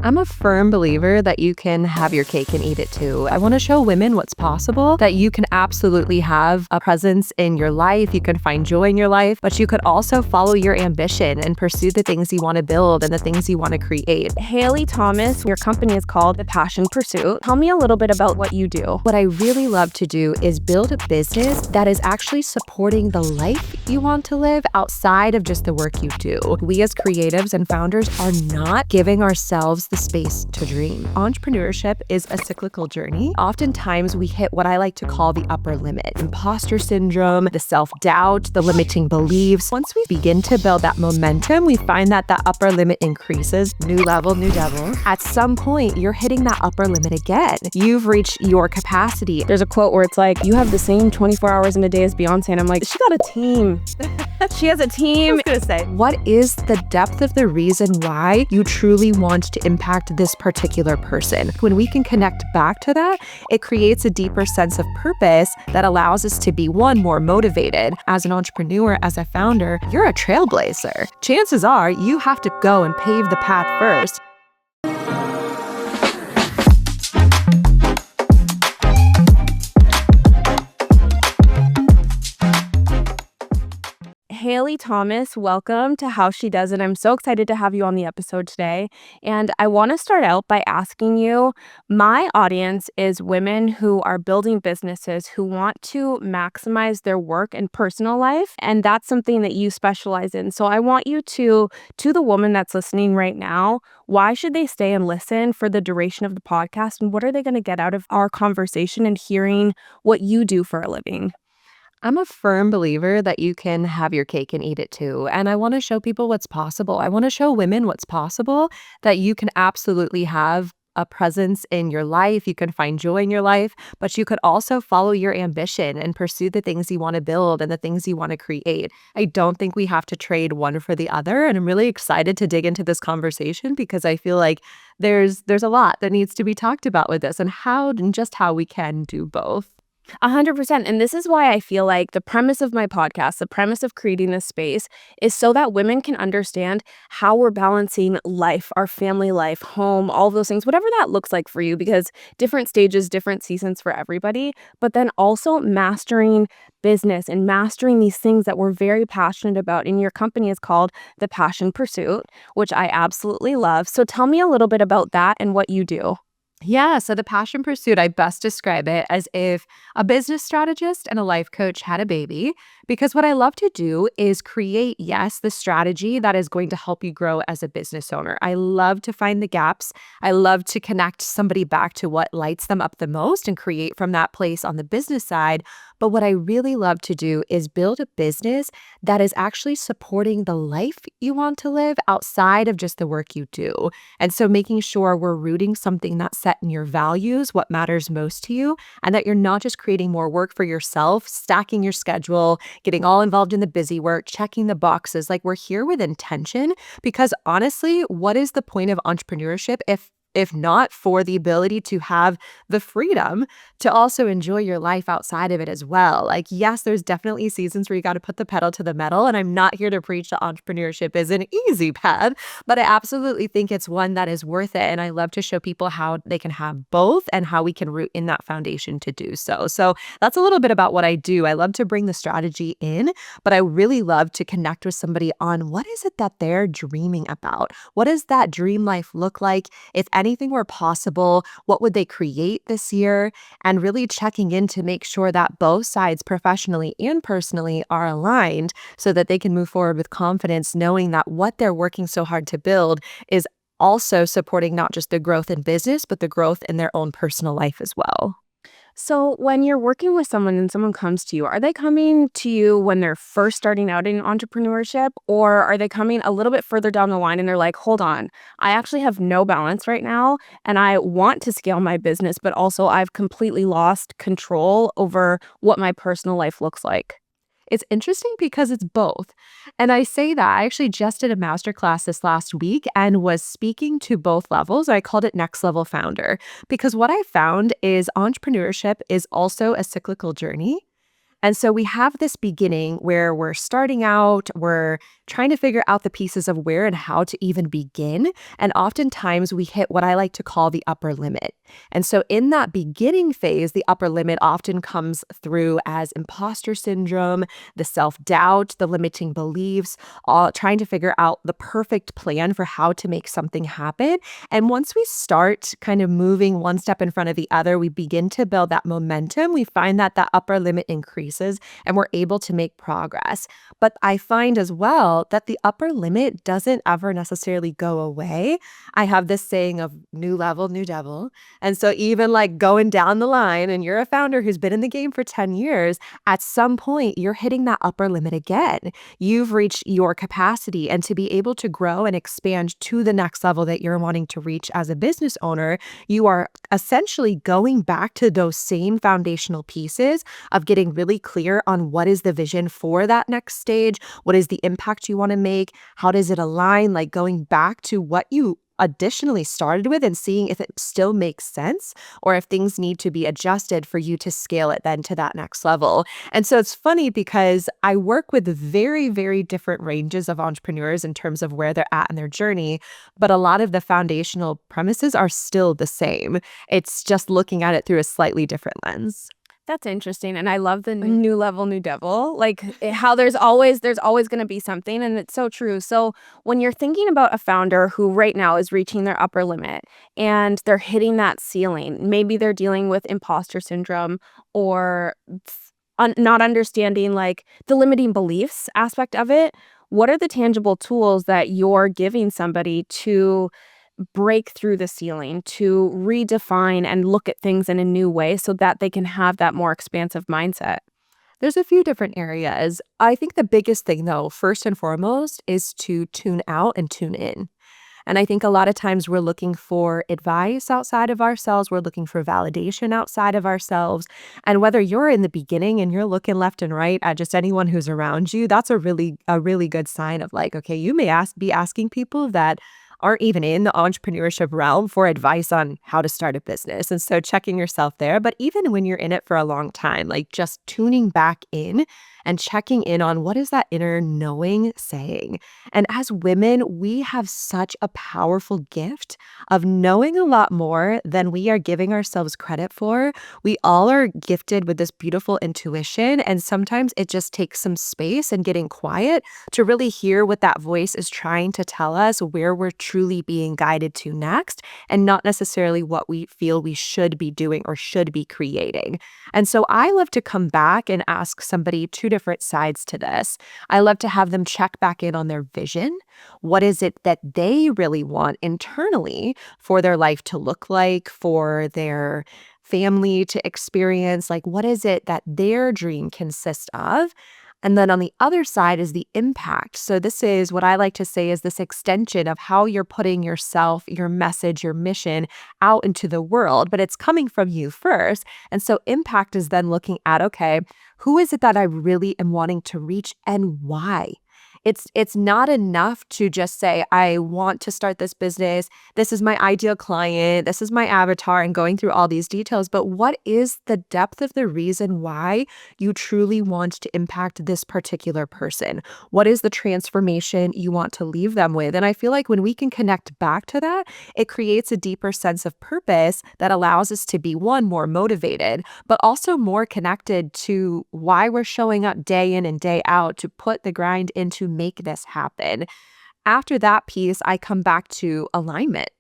I'm a firm believer that you can have your cake and eat it too. I want to show women what's possible, that you can absolutely have a presence in your life, you can find joy in your life, but you could also follow your ambition and pursue the things you want to build and the things you want to create. Haley Thomas, your company is called The Passion Pursuit. Tell me a little bit about what you do. What I really love to do is build a business that is actually supporting the life you want to live outside of just the work you do. We as creatives and founders are not giving ourselves the space to dream. Entrepreneurship is a cyclical journey. Oftentimes we hit what I like to call the upper limit. Imposter syndrome, the self-doubt, the limiting beliefs. Once we begin to build that momentum, we find that the upper limit increases. New level, new devil. At some point, you're hitting that upper limit again. You've reached your capacity. There's a quote where it's like, you have the same 24 hours in a day as Beyonce. And I'm like, she got a team. She has a team. I was gonna say, what is the depth of the reason why you truly want to impact this particular person? When we can connect back to that, it creates a deeper sense of purpose that allows us to be, one, more motivated. As an entrepreneur, as a founder, you're a trailblazer. Chances are you have to go and pave the path first. Haley Thomas, welcome to How She Does It. I'm so excited to have you on the episode today. And I want to start out by asking you, my audience is women who are building businesses who want to maximize their work and personal life. And that's something that you specialize in. So I want you to the woman that's listening right now, why should they stay and listen for the duration of the podcast? And what are they going to get out of our conversation and hearing what you do for a living? I'm a firm believer that you can have your cake and eat it too. And I want to show people what's possible. I want to show women what's possible, that you can absolutely have a presence in your life, you can find joy in your life, but you could also follow your ambition and pursue the things you want to build and the things you want to create. I don't think we have to trade one for the other. And I'm really excited to dig into this conversation because I feel like there's a lot that needs to be talked about with this and just how we can do both. 100%. And this is why I feel like the premise of my podcast, the premise of creating this space is so that women can understand how we're balancing life, our family life, home, all of those things, whatever that looks like for you, because different stages, different seasons for everybody, but then also mastering business and mastering these things that we're very passionate about. And your company is called The Passion Pursuit, which I absolutely love. So tell me a little bit about that and what you do. Yeah, so the passion pursuit, I best describe it as if a business strategist and a life coach had a baby, because what I love to do is create, yes, the strategy that is going to help you grow as a business owner. I love to find the gaps. I love to connect somebody back to what lights them up the most and create from that place on the business side. But what I really love to do is build a business that is actually supporting the life you want to live outside of just the work you do. And so making sure we're rooting something that's set in your values, what matters most to you, and that you're not just creating more work for yourself, stacking your schedule, getting all involved in the busy work, checking the boxes. Like, we're here with intention, because honestly, what is the point of entrepreneurship if not for the ability to have the freedom to also enjoy your life outside of it as well? Like, yes, there's definitely seasons where you got to put the pedal to the metal, and I'm not here to preach that entrepreneurship is an easy path, but I absolutely think it's one that is worth it. And I love to show people how they can have both and how we can root in that foundation to do so. So that's a little bit about what I do. I love to bring the strategy in, but I really love to connect with somebody on what is it that they're dreaming about? What does that dream life look like? If anything were possible, what would they create this year? And really checking in to make sure that both sides, professionally and personally, are aligned so that they can move forward with confidence, knowing that what they're working so hard to build is also supporting not just the growth in business, but the growth in their own personal life as well. So when you're working with someone and someone comes to you, are they coming to you when they're first starting out in entrepreneurship, or are they coming a little bit further down the line and they're like, hold on, I actually have no balance right now and I want to scale my business, but also I've completely lost control over what my personal life looks like? It's interesting because it's both. And I say that I actually just did a masterclass this last week and was speaking to both levels. I called it Next Level Founder, because what I found is entrepreneurship is also a cyclical journey. And so we have this beginning where we're starting out, we're trying to figure out the pieces of where and how to even begin. And oftentimes we hit what I like to call the upper limit. And so in that beginning phase, the upper limit often comes through as imposter syndrome, the self-doubt, the limiting beliefs, all trying to figure out the perfect plan for how to make something happen. And once we start kind of moving one step in front of the other, we begin to build that momentum. We find that the upper limit increases and we're able to make progress. But I find as well that the upper limit doesn't ever necessarily go away. I have this saying of new level, new devil. And so even like going down the line and you're a founder who's been in the game for 10 years, at some point you're hitting that upper limit again. You've reached your capacity, and to be able to grow and expand to the next level that you're wanting to reach as a business owner, you are essentially going back to those same foundational pieces of getting really clear on what is the vision for that next stage, what is the impact you want to make, how does it align, like going back to what you additionally started with and seeing if it still makes sense or if things need to be adjusted for you to scale it then to that next level. And so it's funny because I work with very, very different ranges of entrepreneurs in terms of where they're at in their journey, but a lot of the foundational premises are still the same. It's just looking at it through a slightly different lens. That's interesting, and I love the new level, new devil, like, how there's always gonna be something, and it's so true. So, when you're thinking about a founder who right now is reaching their upper limit and they're hitting that ceiling, maybe they're dealing with imposter syndrome or not understanding, like, the limiting beliefs aspect of it, what are the tangible tools that you're giving somebody to break through the ceiling, to redefine and look at things in a new way so that they can have that more expansive mindset? There's a few different areas. I think the biggest thing, though, first and foremost, is to tune out and tune in. And I think a lot of times we're looking for advice outside of ourselves. We're looking for validation outside of ourselves. And whether you're in the beginning and you're looking left and right at just anyone who's around you, that's a really good sign of like, okay, you may be asking people that aren't even in the entrepreneurship realm for advice on how to start a business. And so checking yourself there. But even when you're in it for a long time, like just tuning back in and checking in on what is that inner knowing saying. And as women, we have such a powerful gift of knowing a lot more than we are giving ourselves credit for. We all are gifted with this beautiful intuition, and sometimes it just takes some space and getting quiet to really hear what that voice is trying to tell us, where we're truly being guided to next, and not necessarily what we feel we should be doing or should be creating. And so I love to come back and ask somebody two different sides to this. I love to have them check back in on their vision. What is it that they really want internally for their life to look like, for their family to experience? Like, what is it that their dream consists of? And then on the other side is the impact. So this is what I like to say is this extension of how you're putting yourself, your message, your mission out into the world, but it's coming from you first. And so impact is then looking at, okay, who is it that I really am wanting to reach and why? It's not enough to just say, I want to start this business. This is my ideal client. This is my avatar, and going through all these details. But what is the depth of the reason why you truly want to impact this particular person? What is the transformation you want to leave them with? And I feel like when we can connect back to that, it creates a deeper sense of purpose that allows us to be, one, more motivated, but also more connected to why we're showing up day in and day out to put the grind in to make this happen. After that piece, I come back to alignment.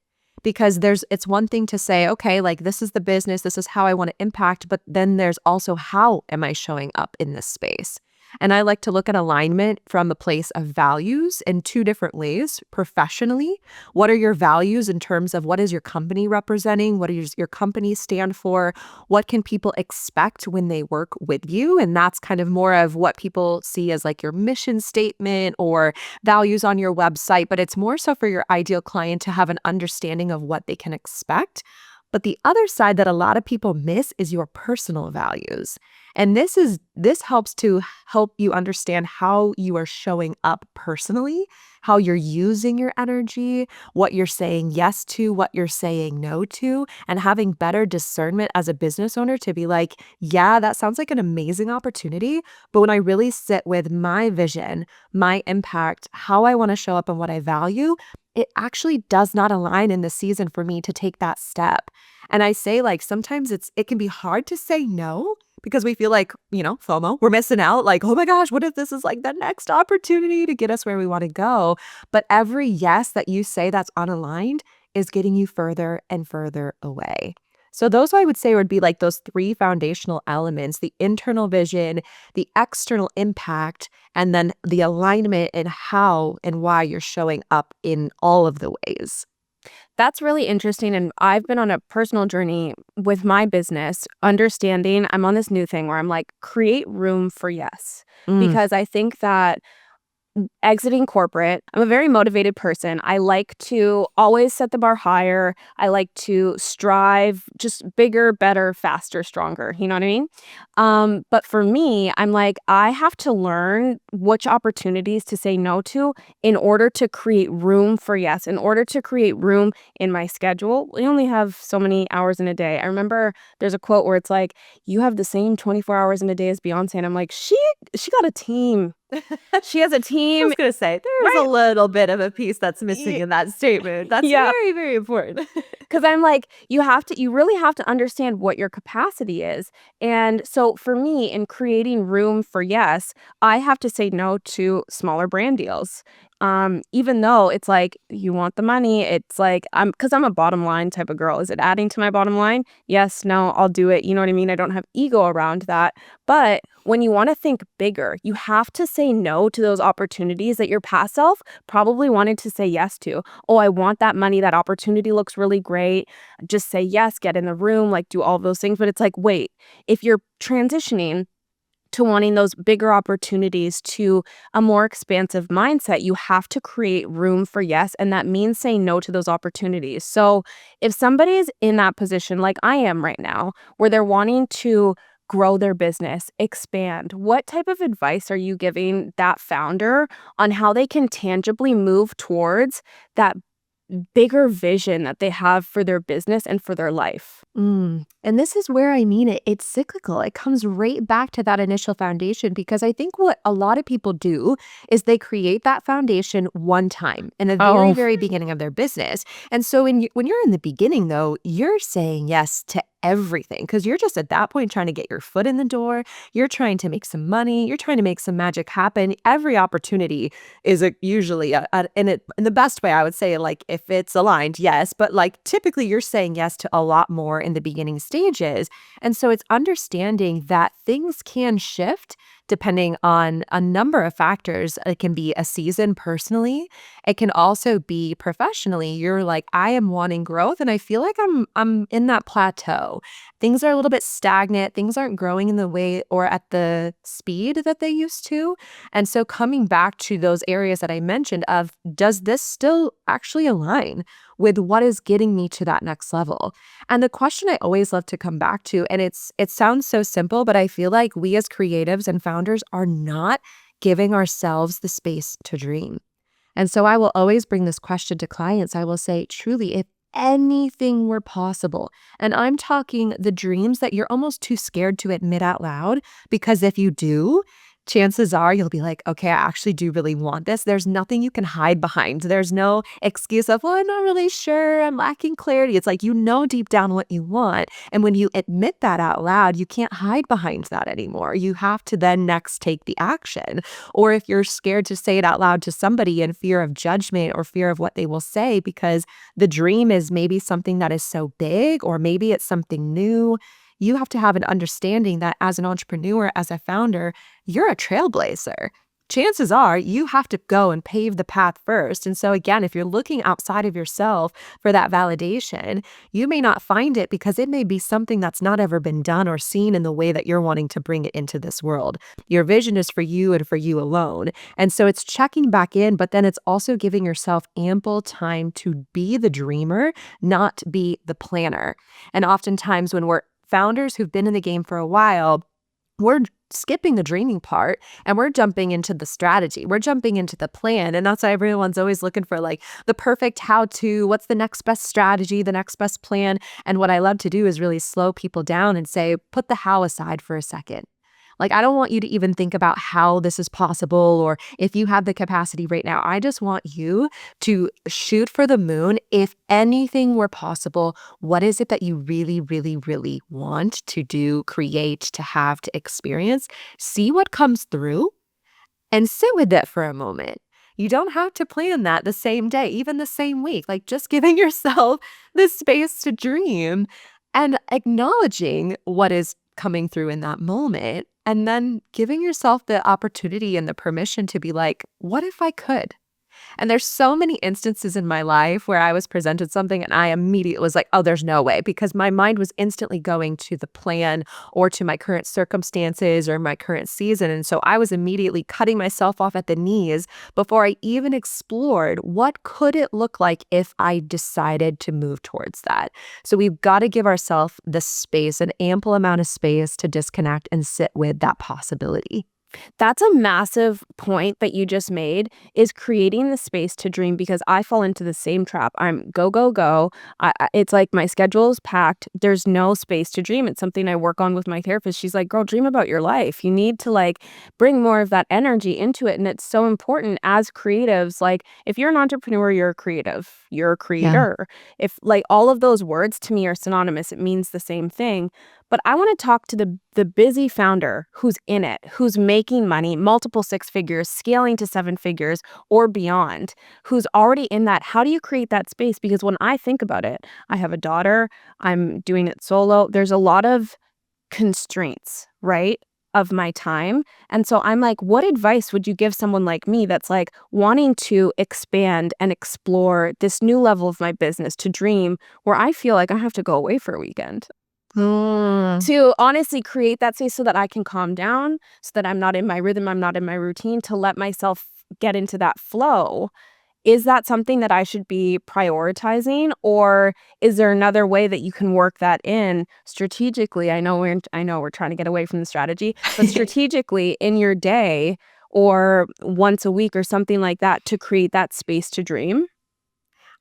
Because it's one thing to say, okay, like this is the business, this is how I want to impact, but then there's also how am I showing up in this space? And I like to look at alignment from a place of values in two different ways. Professionally, what are your values in terms of what is your company representing? What does your company stand for? What can people expect when they work with you? And that's kind of more of what people see as like your mission statement or values on your website, but it's more so for your ideal client to have an understanding of what they can expect. But the other side that a lot of people miss is your personal values. And this helps to help you understand how you are showing up personally, how you're using your energy, what you're saying yes to, what you're saying no to, and having better discernment as a business owner to be like, yeah, that sounds like an amazing opportunity. But when I really sit with my vision, my impact, how I want to show up and what I value, it actually does not align in the season for me to take that step. And I say like sometimes it can be hard to say no because we feel like, FOMO, we're missing out. Like, oh my gosh, what if this is like the next opportunity to get us where we want to go? But every yes that you say that's unaligned is getting you further and further away. So those I would say would be like those three foundational elements: the internal vision, the external impact, and then the alignment in how and why you're showing up in all of the ways. That's really interesting, and I've been on a personal journey with my business, understanding I'm on this new thing where I'm like, create room for yes. Mm. Because I think that exiting corporate, I'm a very motivated person. I like to always set the bar higher. I like to strive just bigger, better, faster, stronger. You know what I mean? But for me, I'm like, I have to learn which opportunities to say no to in order to create room for yes, in order to create room in my schedule. We only have so many hours in a day. I remember there's a quote where it's like, you have the same 24 hours in a day as Beyonce. And I'm like, she got a team. She has a I team, was gonna say, there's a right? little bit of a piece that's missing Y in that statement. That's Yeah, very, very important. because 'cause I'm like, you really have to understand what your capacity is, and so for me, in creating room for yes, I have to say no to smaller brand deals. Even though it's like, you want the money, it's like, because 'cause I'm a bottom line type of girl. Is it adding to my bottom line? Yes, no, I'll do it, you know what I mean? I don't have ego around that, but when you wanna think bigger, you have to say no to those opportunities that your past self probably wanted to say yes to. Oh, I want that money. That opportunity looks really great. Just say yes, get in the room, like do all of those things. But it's like, wait, if you're transitioning to wanting those bigger opportunities to a more expansive mindset, you have to create room for yes. And that means saying no to those opportunities. So if somebody's in that position, like I am right now, where they're wanting to grow their business, expand, what type of advice are you giving that founder on how they can tangibly move towards that bigger vision that they have for their business and for their life? And this is where I mean it. It's cyclical. It comes right back to that initial foundation because I think what a lot of people do is they create that foundation one time in the very, Oh, very beginning of their business. And so when you're in the beginning, though, you're saying yes to everything because you're just at that point trying to get your foot in the door. You're trying to make some money. You're trying to make some magic happen. Every opportunity is usually in the best way, I would say, like if it's aligned, yes, but like typically you're saying yes to a lot more in the beginning stages. And so it's understanding that things can shift depending on a number of factors. It can be a season personally. It can also be professionally. You're like, I am wanting growth and I feel like I'm in that plateau. Things are a little bit stagnant. Things aren't growing in the way or at the speed that they used to. And so coming back to those areas that I mentioned of, does this still actually align with what is getting me to that next level? And the question I always love to come back to, and it sounds so simple, but I feel like we as creatives and founders are not giving ourselves the space to dream. And so I will always bring this question to clients. I will say, truly, if anything were possible, and I'm talking the dreams that you're almost too scared to admit out loud, because if you do, chances are you'll be like, okay, I actually do really want this. There's nothing you can hide behind. There's no excuse of, well, I'm not really sure. I'm lacking clarity. It's like, deep down what you want. And when you admit that out loud, you can't hide behind that anymore. You have to then next take the action. Or if you're scared to say it out loud to somebody in fear of judgment or fear of what they will say, because the dream is maybe something that is so big, or maybe it's something new, you have to have an understanding that as an entrepreneur, as a founder, you're a trailblazer. Chances are you have to go and pave the path first. And so again, if you're looking outside of yourself for that validation, you may not find it because it may be something that's not ever been done or seen in the way that you're wanting to bring it into this world. Your vision is for you and for you alone. And so it's checking back in, but then it's also giving yourself ample time to be the dreamer, not be the planner. And oftentimes when we're founders who've been in the game for a while, we're skipping the dreaming part and we're jumping into the strategy. We're jumping into the plan. And that's why everyone's always looking for like the perfect how to, what's the next best strategy, the next best plan. And what I love to do is really slow people down and say, put the how aside for a second. Like, I don't want you to even think about how this is possible or if you have the capacity right now. I just want you to shoot for the moon. If anything were possible, what is it that you really, really, really want to do, create, to have, to experience? See what comes through and sit with it for a moment. You don't have to plan that the same day, even the same week. Like just giving yourself the space to dream and acknowledging what is coming through in that moment. And then giving yourself the opportunity and the permission to be like, what if I could? And there's so many instances in my life where I was presented something and I immediately was like, oh, there's no way, because my mind was instantly going to the plan or to my current circumstances or my current season. And so I was immediately cutting myself off at the knees before I even explored what could it look like if I decided to move towards that. So we've got to give ourselves the space, an ample amount of space to disconnect and sit with that possibility. That's a massive point that you just made, is creating the space to dream, because I fall into the same trap. I'm go, go, go. It's like my schedule is packed. There's no space to dream. It's something I work on with my therapist. She's like, girl, dream about your life. You need to like bring more of that energy into it. And it's so important as creatives. Like if you're an entrepreneur, you're a creative, you're a Yeah. creator. If like all of those words to me are synonymous, it means the same thing. But I want to talk to the busy founder who's in it, who's making money, multiple six figures, scaling to seven figures or beyond, who's already in that. How do you create that space? Because when I think about it, I have a daughter, I'm doing it solo. There's a lot of constraints, right? Of my time. And so I'm like, what advice would you give someone like me that's like wanting to expand and explore this new level of my business, to dream, where I feel like I have to go away for a weekend? Mm. To honestly create that space so that I can calm down, so that I'm not in my rhythm, I'm not in my routine, to let myself get into that flow. Is that something that I should be prioritizing, or is there another way that you can work that in strategically? I know we're trying to get away from the strategy, but strategically in your day or once a week or something like that, to create that space to dream?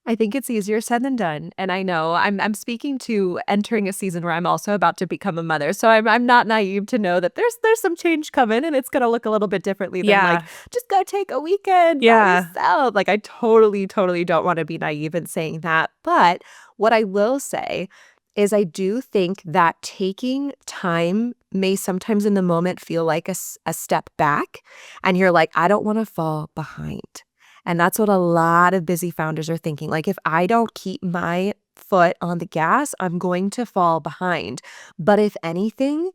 I think it's easier said than done, and I know I'm speaking to entering a season where I'm also about to become a mother, so I'm not naive to know that there's some change coming, and it's gonna look a little bit differently than, like, Yeah. "Just go take a weekend by Yeah. yourself." Like, I totally, totally don't wanna be naive in saying that, but what I will say is I do think that taking time may sometimes in the moment feel like a step back, and you're like, "I don't wanna fall behind." And that's what a lot of busy founders are thinking. Like, if I don't keep my foot on the gas, I'm going to fall behind. But if anything,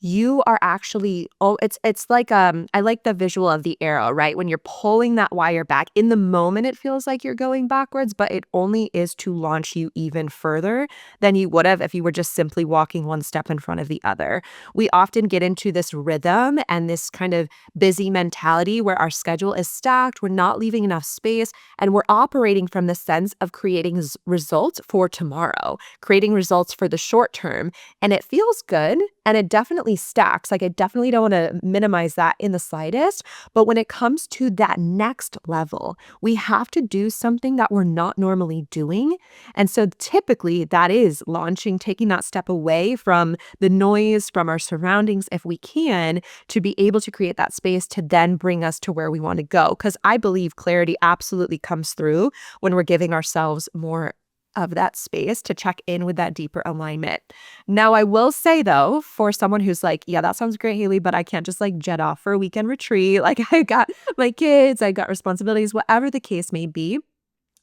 you are actually, oh, it's like I like the visual of the arrow, right? When you're pulling that wire back, in the moment it feels like you're going backwards, but it only is to launch you even further than you would have if you were just simply walking one step in front of the other. We often get into this rhythm and this kind of busy mentality where our schedule is stacked, we're not leaving enough space, and we're operating from the sense of creating results for tomorrow, creating results for the short term. And it feels good and it definitely stacks. Like, I definitely don't want to minimize that in the slightest. But when it comes to that next level, we have to do something that we're not normally doing. And so typically that is launching, taking that step away from the noise, from our surroundings, if we can, to be able to create that space to then bring us to where we want to go. Because I believe clarity absolutely comes through when we're giving ourselves more of that space to check in with that deeper alignment. Now, I will say though, for someone who's like, yeah, that sounds great, Haley, but I can't just like jet off for a weekend retreat. Like, I got my kids, I got responsibilities, whatever the case may be.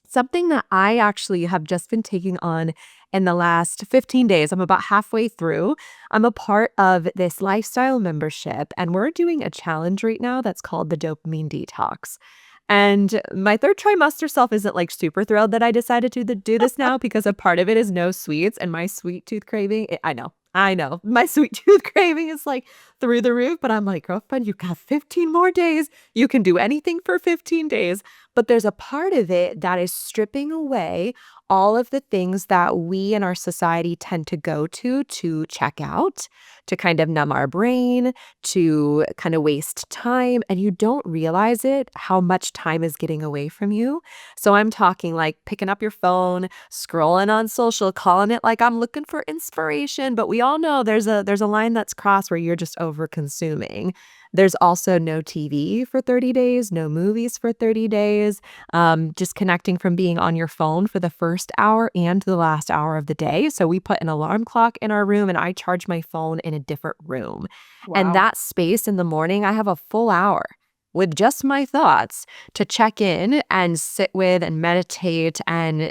Something that I actually have just been taking on in the last 15 days, I'm about halfway through. I'm a part of this lifestyle membership, and we're doing a challenge right now that's called the Dopamine Detox. And my third trimester self isn't like super thrilled that I decided to do this now, because a part of it is no sweets, and my sweet tooth craving, I know, my sweet tooth craving is like through the roof, but I'm like, girlfriend, you've got 15 more days. You can do anything for 15 days. But there's a part of it that is stripping away all of the things that we in our society tend to go to check out, to kind of numb our brain, to kind of waste time. And you don't realize it, how much time is getting away from you. So I'm talking like picking up your phone, scrolling on social, calling it like I'm looking for inspiration. But we all know there's a line that's crossed where you're just over consuming. There's also no TV for 30 days, no movies for 30 days, disconnecting from being on your phone for the first hour and the last hour of the day. So we put an alarm clock in our room and I charge my phone in a different room. And Wow. that space in the morning, I have a full hour with just my thoughts to check in and sit with and meditate and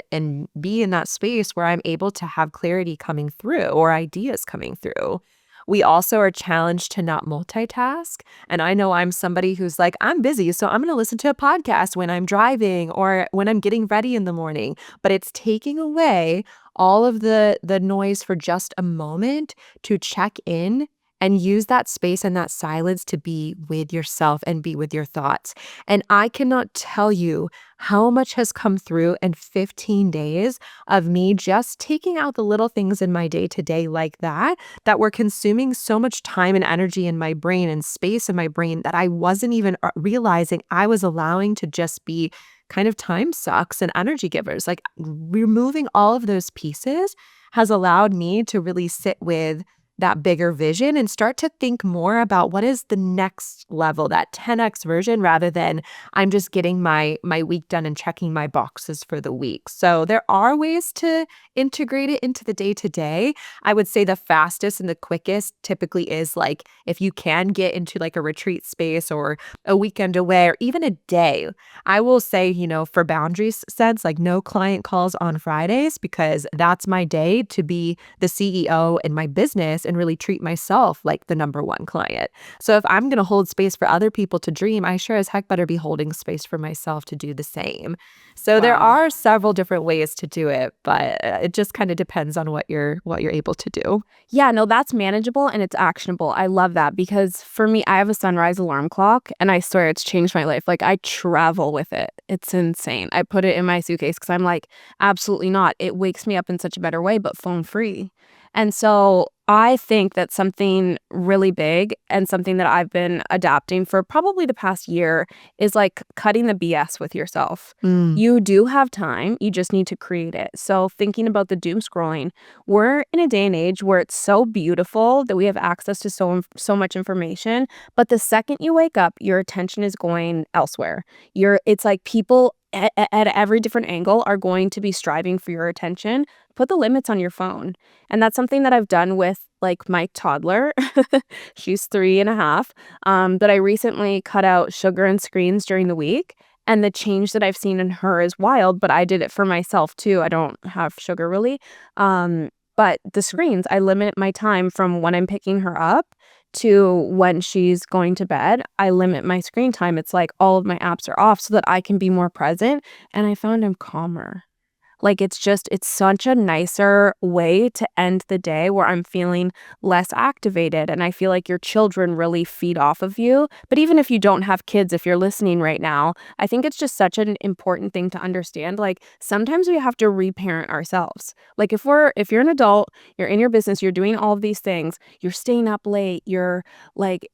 be in that space where I'm able to have clarity coming through or ideas coming through. We also are challenged to not multitask. And I know I'm somebody who's like, I'm busy, so I'm going to listen to a podcast when I'm driving or when I'm getting ready in the morning. But it's taking away all of the noise for just a moment to check in and use that space and that silence to be with yourself and be with your thoughts. And I cannot tell you how much has come through in 15 days of me just taking out the little things in my day to day like that were consuming so much time and energy in my brain and space in my brain that I wasn't even realizing I was allowing to just be kind of time sucks and energy givers. Like removing all of those pieces has allowed me to really sit with that bigger vision and start to think more about what is the next level, that 10x version, rather than I'm just getting my week done and checking my boxes for the week. So there are ways to integrate it into the day to day. I would say the fastest and the quickest typically is like if you can get into like a retreat space or a weekend away or even a day. I will say, for boundaries sense, like no client calls on Fridays because that's my day to be the CEO in my business and really treat myself like the number one client. So if I'm going to hold space for other people to dream, I sure as heck better be holding space for myself to do the same. So there Wow. are several different ways to do it, but it just kind of depends on what you're able to do. Yeah, no, that's manageable and it's actionable. I love that because for me, I have a sunrise alarm clock and I swear it's changed my life. Like I travel with it. It's insane. I put it in my suitcase because I'm like, absolutely not. It wakes me up in such a better way, but phone free. And so I think that something really big and something that I've been adapting for probably the past year is like cutting the BS with yourself. Mm. You do have time, you just need to create it. So, thinking about the doom scrolling, we're in a day and age where it's so beautiful that we have access to so much information, but the second you wake up, your attention is going elsewhere. It's like people at every different angle are going to be striving for your attention. Put the limits on your phone. And that's something that I've done with like my toddler. She's 3.5. But I recently cut out sugar and screens during the week. And the change that I've seen in her is wild, but I did it for myself too. I don't have sugar really. But the screens, I limit my time from when I'm picking her up to when she's going to bed. I limit my screen time. It's like all of my apps are off so that I can be more present. And I found I'm calmer. Like, it's such a nicer way to end the day where I'm feeling less activated, and I feel like your children really feed off of you. But even if you don't have kids, if you're listening right now, I think it's just such an important thing to understand. Like, sometimes we have to reparent ourselves. Like, if you're an adult, you're in your business, you're doing all of these things, you're staying up late, you're, like,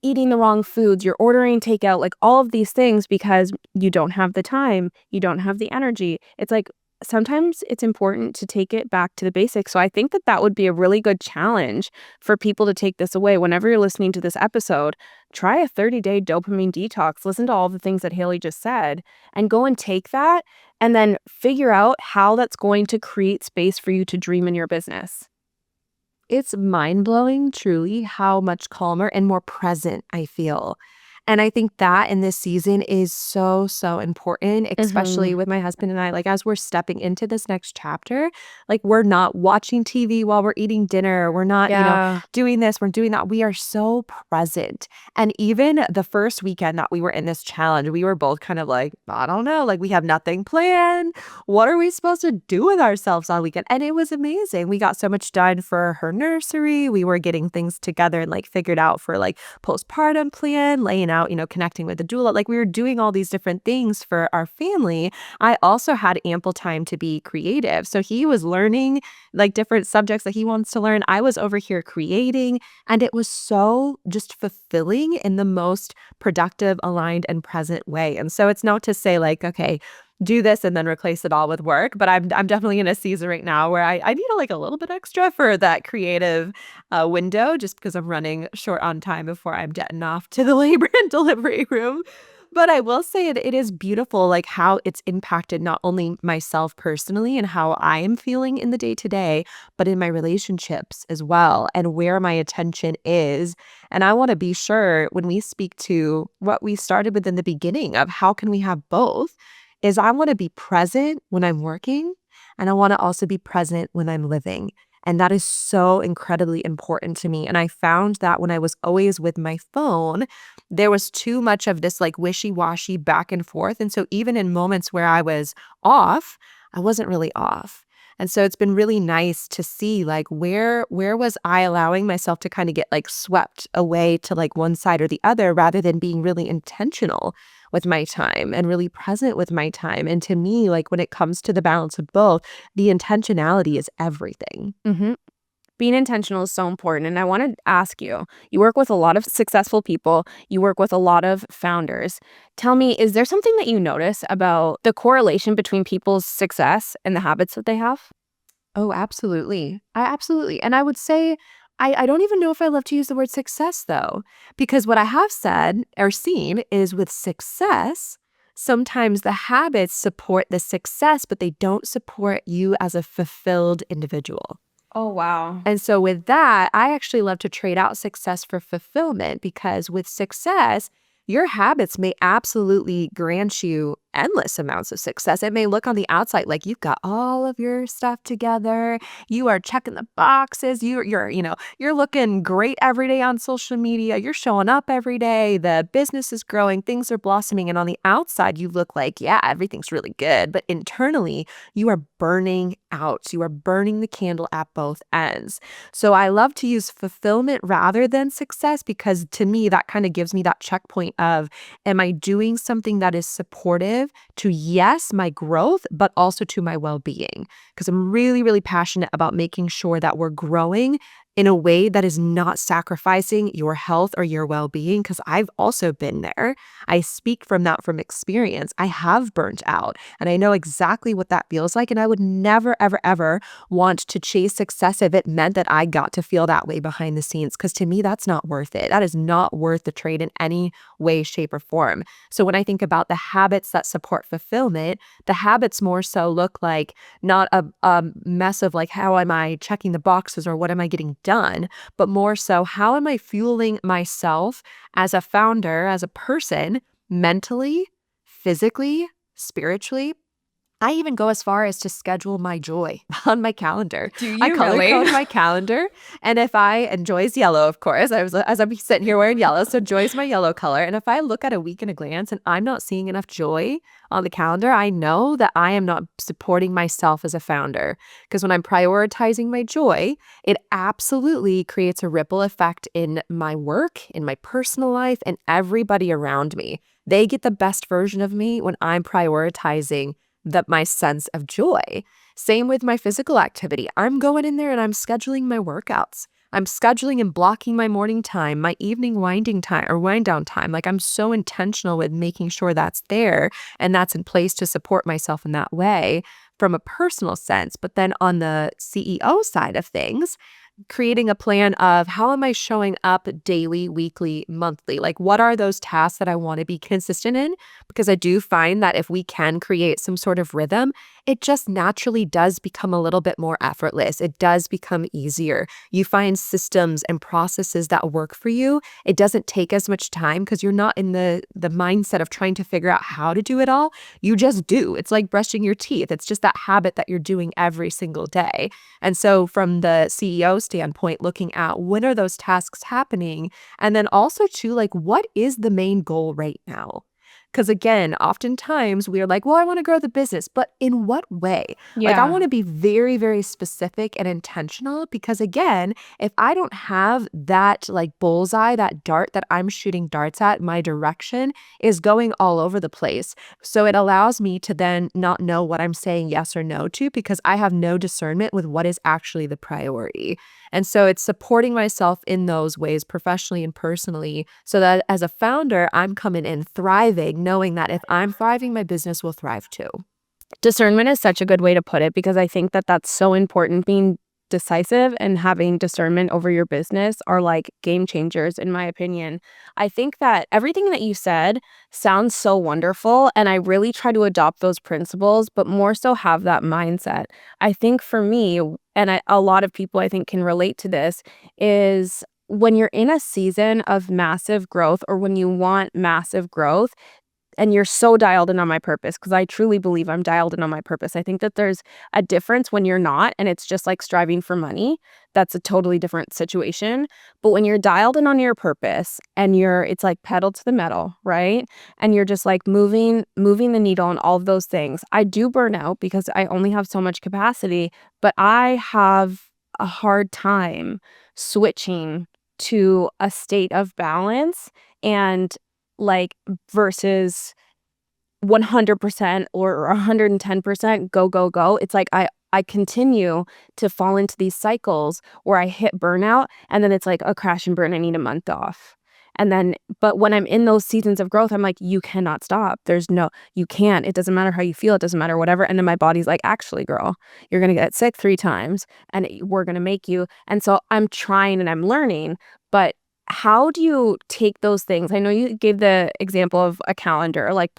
eating the wrong foods, you're ordering takeout, like, all of these things because you don't have the time, you don't have the energy. It's like sometimes it's important to take it back to the basics. So I think that that would be a really good challenge for people to take this away. Whenever you're listening to this episode, try a 30-day dopamine detox. Listen to all the things that Haley just said and go and take that and then figure out how that's going to create space for you to dream in your business. It's mind-blowing, truly, how much calmer and more present I feel. And I think that in this season is so, so important, especially Mhm. with my husband and I. Like, as we're stepping into this next chapter, like, we're not watching TV while we're eating dinner. We're not, Yeah. doing this, we're doing that. We are so present. And even the first weekend that we were in this challenge, we were both kind of like, I don't know, like, we have nothing planned. What are we supposed to do with ourselves all weekend? And it was amazing. We got so much done for her nursery. We were getting things together and like figured out for like postpartum plan, laying out, connecting with the doula. Like we were doing all these different things for our family. I also had ample time to be creative. So he was learning like different subjects that he wants to learn. I was over here creating, and it was so just fulfilling in the most productive, aligned, and present way. And so it's not to say like, okay, do this and then replace it all with work. But I'm definitely in a season right now where I need like a little bit extra for that creative window, just because I'm running short on time before I'm jetting off to the labor and delivery room. But I will say it is beautiful, like how it's impacted not only myself personally and how I am feeling in the day to day, but in my relationships as well, and where my attention is. And I want to be sure when we speak to what we started with in the beginning of how can we have both, is I want to be present when I'm working, and I want to also be present when I'm living. And that is so incredibly important to me. And I found that when I was always with my phone, there was too much of this like wishy-washy back and forth. And so even in moments where I was off, I wasn't really off. And so it's been really nice to see like where was I allowing myself to kind of get like swept away to like one side or the other, rather than being really intentional with my time and really present with my time. And to me, like when it comes to the balance of both, the intentionality is everything. Mhm. Being intentional is so important. And I want to ask you, you work with a lot of successful people, you work with a lot of founders. Tell me, is there something that you notice about the correlation between people's success and the habits that they have? Oh, absolutely. Absolutely. And I would say, I don't even know if I love to use the word success though, because what I have said or seen is with success, sometimes the habits support the success, but they don't support you as a fulfilled individual. Oh, wow. And so with that, I actually love to trade out success for fulfillment, because with success, your habits may absolutely grant you endless amounts of success. It may look on the outside like you've got all of your stuff together. You are checking the boxes. You're looking great every day on social media. You're showing up every day. The business is growing. Things are blossoming. And on the outside, you look like, yeah, everything's really good. But internally, you are burning out. You are burning the candle at both ends. So I love to use fulfillment rather than success, because to me, that kind of gives me that checkpoint of, am I doing something that is supportive to, yes, my growth, but also to my well-being? Because I'm really, really passionate about making sure that we're growing in a way that is not sacrificing your health or your well-being, because I've also been there. I speak from that from experience. I have burnt out, and I know exactly what that feels like. And I would never, ever, ever want to chase success if it meant that I got to feel that way behind the scenes, because to me, that's not worth it. That is not worth the trade in any way, shape, or form. So when I think about the habits that support fulfillment, the habits more so look like not a mess of like, how am I checking the boxes or what am I getting done, but more so, how am I fueling myself as a founder, as a person, mentally, physically, spiritually. I even go as far as to schedule my joy on my calendar. Do I you color really? code my calendar. And if and joy's yellow, of course, as I'm sitting here wearing yellow. So joy's my yellow color. And if I look at a week in a glance and I'm not seeing enough joy on the calendar, I know that I am not supporting myself as a founder. Because when I'm prioritizing my joy, it absolutely creates a ripple effect in my work, in my personal life, and everybody around me. They get the best version of me when I'm prioritizing my sense of joy. Same with my physical activity. I'm going in there and I'm scheduling my workouts. I'm scheduling and blocking my morning time, my evening winding time or wind down time. Like I'm so intentional with making sure that's there and that's in place to support myself in that way from a personal sense. But then on the CEO side of things, creating a plan of, how am I showing up daily, weekly, monthly? Like, what are those tasks that I want to be consistent in? Because I do find that if we can create some sort of rhythm, it just naturally does become a little bit more effortless. It does become easier. You find systems and processes that work for you. It doesn't take as much time because you're not in the mindset of trying to figure out how to do it all. You just do. It's like brushing your teeth. It's just that habit that you're doing every single day. And so from the CEO standpoint, looking at when are those tasks happening? And then also too, like, what is the main goal right now? Because again, oftentimes we are like, well, I want to grow the business, but in what way? Like, I Yeah. want to be very, very specific and intentional because again, if I don't have that like bullseye, that dart that I'm shooting darts at, my direction is going all over the place. So it allows me to then not know what I'm saying yes or no to because I have no discernment with what is actually the priority. And so it's supporting myself in those ways, professionally and personally, so that as a founder, I'm coming in thriving, knowing that if I'm thriving, my business will thrive too. Discernment is such a good way to put it because I think that that's so important. Being decisive and having discernment over your business are like game changers, in my opinion. I think that everything that you said sounds so wonderful, and I really try to adopt those principles, but more so have that mindset. I think for me, and a lot of people I think can relate to this, is when you're in a season of massive growth or when you want massive growth, and you're so dialed in on my purpose, because I truly believe I'm dialed in on my purpose. I think that there's a difference when you're not, and it's just like striving for money. That's a totally different situation. But when you're dialed in on your purpose and it's like pedal to the metal, right? And you're just like moving the needle on all of those things. I do burn out because I only have so much capacity, but I have a hard time switching to a state of balance and like versus 100% or 110% go, go, go. It's like I continue to fall into these cycles where I hit burnout and then it's like a crash and burn. I need a month off. And then, but when I'm in those seasons of growth, I'm like, you cannot stop. You can't. It doesn't matter how you feel. It doesn't matter whatever. And then my body's like, actually, girl, you're going to get sick 3 times and we're going to make you. And so I'm trying and I'm learning, but how do you take those things? I know you gave the example of a calendar, like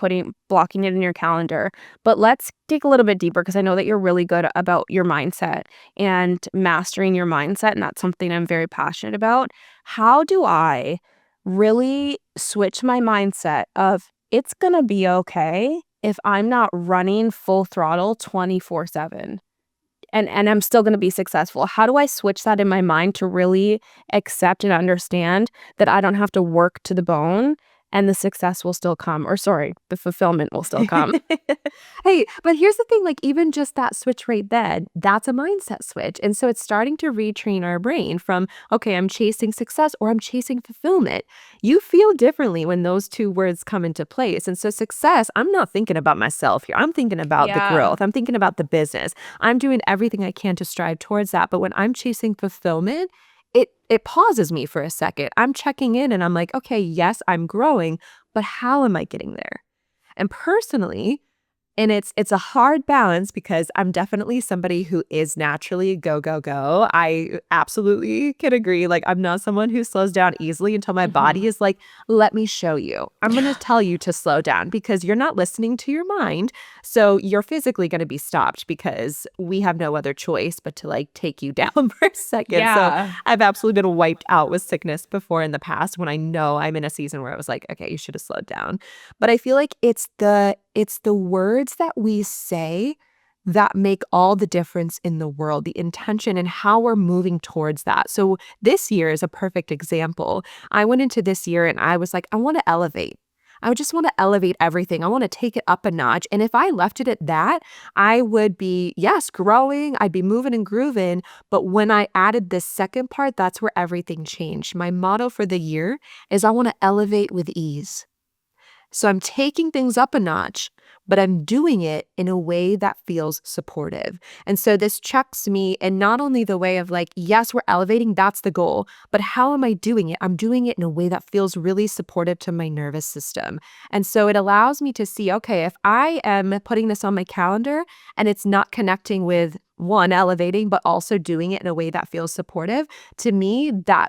blocking it in your calendar, but let's dig a little bit deeper because I know that you're really good about your mindset and mastering your mindset, and that's something I'm very passionate about. How do I really switch my mindset of it's gonna be okay if I'm not running full throttle 24/7? And I'm still gonna be successful. How do I switch that in my mind to really accept and understand that I don't have to work to the bone and the success will still come, or sorry, the fulfillment will still come? Hey, but here's the thing, like even just that switch right then, that's a mindset switch. And so it's starting to retrain our brain from, okay, I'm chasing success or I'm chasing fulfillment. You feel differently when those two words come into place. And so success, I'm not thinking about myself here. I'm thinking about the Yeah. growth. I'm thinking about the business. I'm doing everything I can to strive towards that. But when I'm chasing fulfillment, it pauses me for a second. I'm checking in and I'm like, okay, yes, I'm growing, but how am I getting there? And personally, and it's a hard balance because I'm definitely somebody who is naturally go, go, go. I absolutely can agree. Like, I'm not someone who slows down easily until my Mhm. body is like, let me show you. I'm going to tell you to slow down because you're not listening to your mind. So you're physically going to be stopped because we have no other choice but to like take you down for a second. So Yeah. I've absolutely been wiped out with sickness before in the past when I know I'm in a season where I was like, okay, you should have slowed down. But I feel like it's the words that we say that make all the difference in the world, the intention and how we're moving towards that. So this year is a perfect example. I went into this year and I was like, I want to elevate. I would just want to elevate everything. I want to take it up a notch. And if I left it at that, I would be, yes, growing. I'd be moving and grooving. But when I added this second part, that's where everything changed. My motto for the year is I want to elevate with ease. So I'm taking things up a notch, but I'm doing it in a way that feels supportive. And so this checks me in not only the way of like, yes, we're elevating, that's the goal, but how am I doing it? I'm doing it in a way that feels really supportive to my nervous system. And so it allows me to see, okay, if I am putting this on my calendar and it's not connecting with one, elevating, but also doing it in a way that feels supportive, to me, that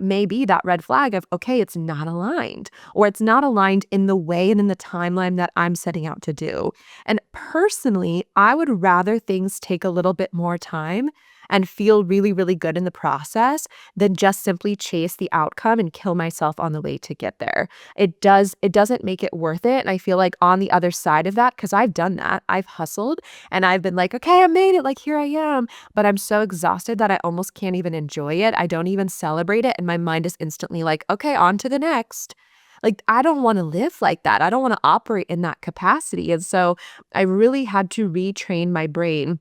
may be that red flag of, okay, it's not aligned or it's not aligned in the way and in the timeline that I'm setting out to do. And personally, I would rather things take a little bit more time and feel really, really good in the process than just simply chase the outcome and kill myself on the way to get there. It doesn't make it worth it. And I feel like on the other side of that, because I've done that, I've hustled and I've been like, okay, I made it, like here I am. But I'm so exhausted that I almost can't even enjoy it. I don't even celebrate it. And my mind is instantly like, okay, on to the next. Like, I don't want to live like that. I don't want to operate in that capacity. And so I really had to retrain my brain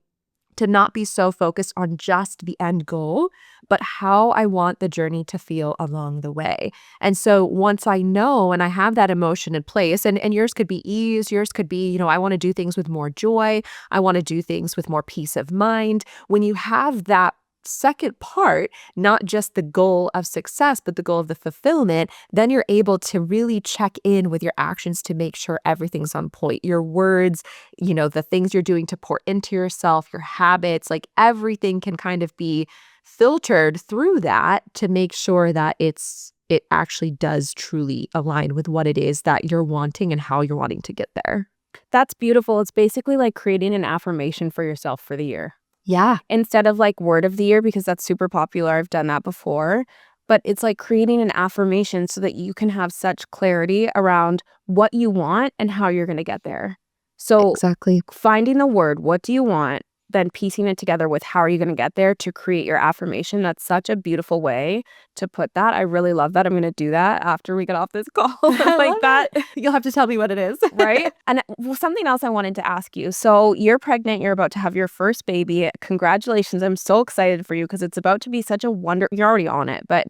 to not be so focused on just the end goal, but how I want the journey to feel along the way. And so once I know and I have that emotion in place, and yours could be ease, yours could be, I want to do things with more joy, I want to do things with more peace of mind. When you have that second part, not just the goal of success, but the goal of the fulfillment, then you're able to really check in with your actions to make sure everything's on point. Your words, the things you're doing to pour into yourself, your habits, like everything can kind of be filtered through that to make sure that it actually does truly align with what it is that you're wanting and how you're wanting to get there. That's beautiful. It's basically like creating an affirmation for yourself for the year. Yeah. Instead of like word of the year, because that's super popular. I've done that before. But it's like creating an affirmation so that you can have such clarity around what you want and how you're going to get there. So Exactly. finding the word, what do you want? Then piecing it together with how are you going to get there to create your affirmation. That's such a beautiful way to put that. I really love that. I'm going to do that after we get off this call. I Like love that. it. You'll have to tell me what it is. Right? And something else I wanted to ask you. So you're pregnant, you're about to have your first baby. Congratulations. I'm so excited for you because it's about to be such a you're already on it, but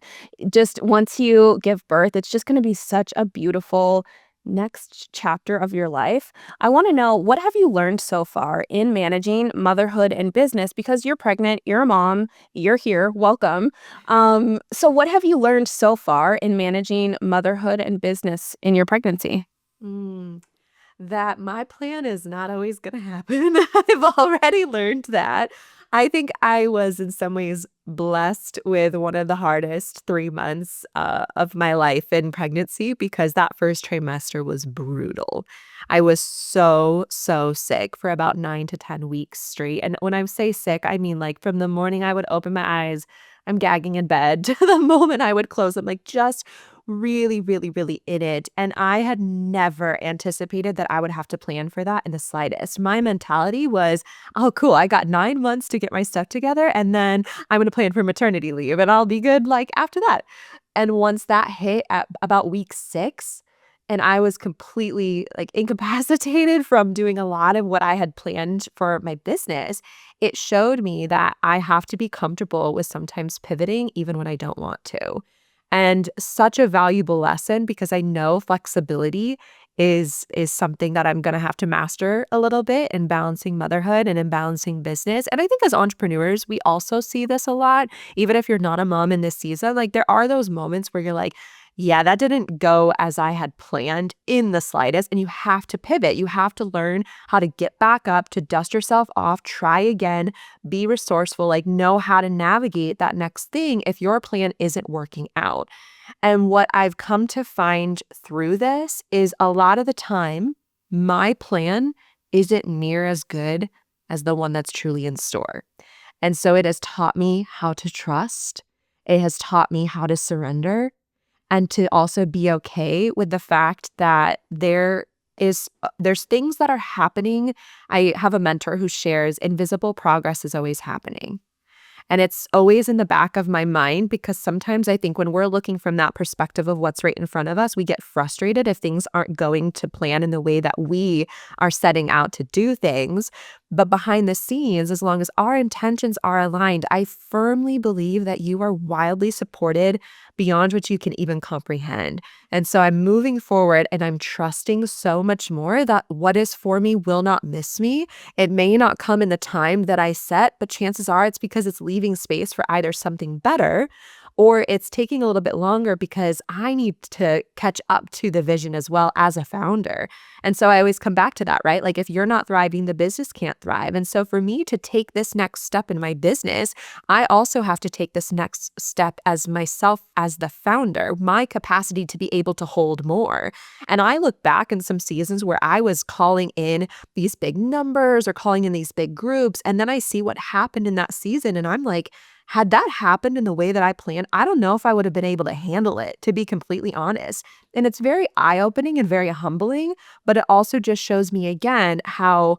just once you give birth, it's just going to be such a beautiful next chapter of your life. I want to know, what have you learned so far in managing motherhood and business? Because you're pregnant, you're a mom, you're here, welcome. So what have you learned so far in managing motherhood and business in your pregnancy? Mm. That my plan is not always going to happen. I've already learned that. I think I was in some ways blessed with one of the hardest 3 months of my life in pregnancy because that first trimester was brutal. I was so, so sick for about 9 to 10 weeks straight. And when I say sick, I mean like from the morning I would open my eyes, I'm gagging in bed to the moment I would close them, like just really, really, really in it. And I had never anticipated that I would have to plan for that in the slightest. My mentality was, oh, cool, I got 9 months to get my stuff together, and then I'm going to plan for maternity leave and I'll be good like after that. And once that hit at about week 6, and I was completely like incapacitated from doing a lot of what I had planned for my business, it showed me that I have to be comfortable with sometimes pivoting even when I don't want to. And such a valuable lesson because I know flexibility is something that I'm going to have to master a little bit in balancing motherhood and in balancing business. And I think as entrepreneurs, we also see this a lot. Even if you're not a mom in this season, like there are those moments where you're like, yeah, that didn't go as I had planned in the slightest. And you have to pivot. You have to learn how to get back up, to dust yourself off, try again, be resourceful, like know how to navigate that next thing if your plan isn't working out. And what I've come to find through this is a lot of the time, my plan isn't near as good as the one that's truly in store. And so it has taught me how to trust. It has taught me how to surrender and to also be okay with the fact that there's things that are happening. I have a mentor who shares invisible progress is always happening. And it's always in the back of my mind because sometimes I think when we're looking from that perspective of what's right in front of us, we get frustrated if things aren't going to plan in the way that we are setting out to do things. But behind the scenes, as long as our intentions are aligned, I firmly believe that you are wildly supported beyond what you can even comprehend. And so I'm moving forward and I'm trusting so much more that what is for me will not miss me. It may not come in the time that I set, but chances are it's because it's leaving space for either something better or it's taking a little bit longer because I need to catch up to the vision as well as a founder. And so I always come back to that, right? Like if you're not thriving, the business can't thrive. And so for me to take this next step in my business, I also have to take this next step as myself as the founder, my capacity to be able to hold more. And I look back in some seasons where I was calling in these big numbers or calling in these big groups, and then I see what happened in that season and I'm like, had that happened in the way that I planned, I don't know if I would have been able to handle it, to be completely honest. And it's very eye-opening and very humbling, but it also just shows me again how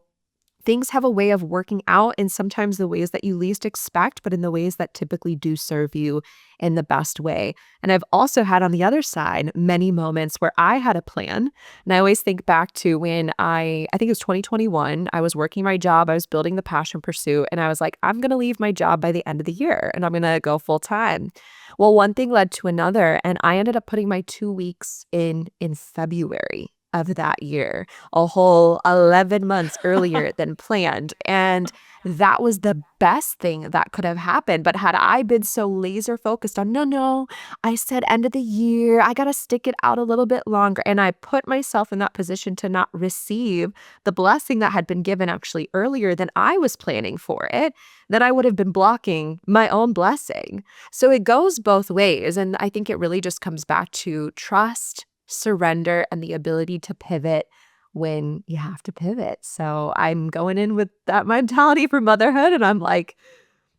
things have a way of working out in sometimes the ways that you least expect, but in the ways that typically do serve you in the best way. And I've also had on the other side many moments where I had a plan. And I always think back to when I think it was 2021, I was working my job, I was building the passion pursuit, and I was like, I'm going to leave my job by the end of the year and I'm going to go full time. Well, one thing led to another, and I ended up putting my 2 weeks in February of that year, a whole 11 months earlier than planned. And that was the best thing that could have happened. But had I been so laser focused on, no, I said end of the year, I got to stick it out a little bit longer. And I put myself in that position to not receive the blessing that had been given actually earlier than I was planning for it, then I would have been blocking my own blessing. So it goes both ways. And I think it really just comes back to trust, surrender, and the ability to pivot when you have to pivot. So I'm going in with that mentality for motherhood, and I'm like,